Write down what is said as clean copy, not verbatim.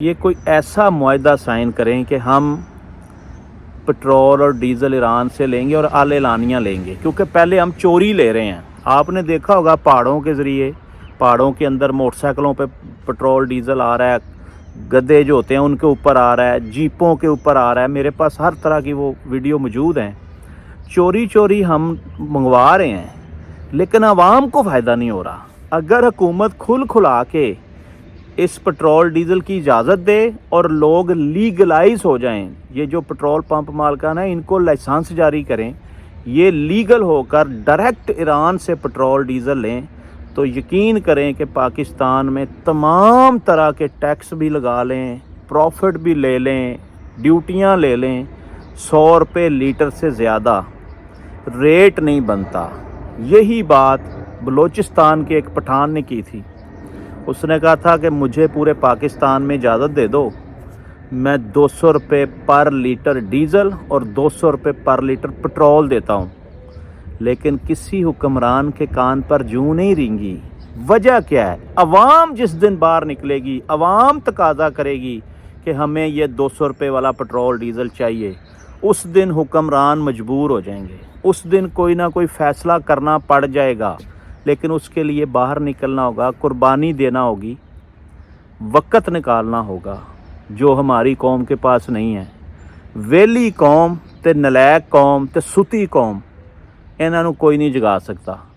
ये कोई ऐसा मुआहदा साइन करें कि हम पेट्रोल और डीज़ल ईरान से लेंगे और आल एलानिया लेंगे, क्योंकि पहले हम चोरी ले रहे हैं। आपने देखा होगा पहाड़ों के ज़रिए, पहाड़ों के अंदर मोटरसाइकिलों पे पेट्रोल डीज़ल आ रहा है, गद्दे जो होते हैं उनके ऊपर आ रहा है, जीपों के ऊपर आ रहा है। मेरे पास हर तरह की वो वीडियो मौजूद हैं। चोरी चोरी हम मंगवा रहे हैं, लेकिन आवाम को फ़ायदा नहीं हो रहा। अगर हुकूमत खुला के इस पेट्रोल डीज़ल की इजाज़त दे और लोग लीगलाइज हो जाएं, ये जो पेट्रोल पंप मालिकान है इनको लाइसेंस जारी करें, ये लीगल होकर डायरेक्ट ईरान से पेट्रोल डीज़ल लें, तो यकीन करें कि पाकिस्तान में तमाम तरह के टैक्स भी लगा लें, प्रॉफिट भी ले लें, ड्यूटियां ले लें, 100 रुपये लीटर से ज़्यादा रेट नहीं बनता। यही बात बलूचिस्तान के एक पठान ने की थी। उसने कहा था कि मुझे पूरे पाकिस्तान में इजाज़त दे दो, मैं 200 रुपये पर लीटर डीज़ल और 200 रुपये पर लीटर पेट्रोल देता हूँ। लेकिन किसी हुक्मरान के कान पर जूं नहीं रेंगी। वजह क्या है? अवाम जिस दिन बाहर निकलेगी, अवाम तकाजा करेगी कि हमें ये 200 रुपये वाला पेट्रोल डीज़ल चाहिए, उस दिन हुक्मरान मजबूर हो जाएंगे। उस दिन कोई ना कोई फ़ैसला करना पड़ जाएगा, लेकिन उसके लिए बाहर निकलना होगा, कुर्बानी देना होगी, वक़्त निकालना होगा, जो हमारी कौम के पास नहीं है। वेली कौम ते नलैक कौम ते सुती कौम, इन्हां नूं कोई नहीं जगा सकता।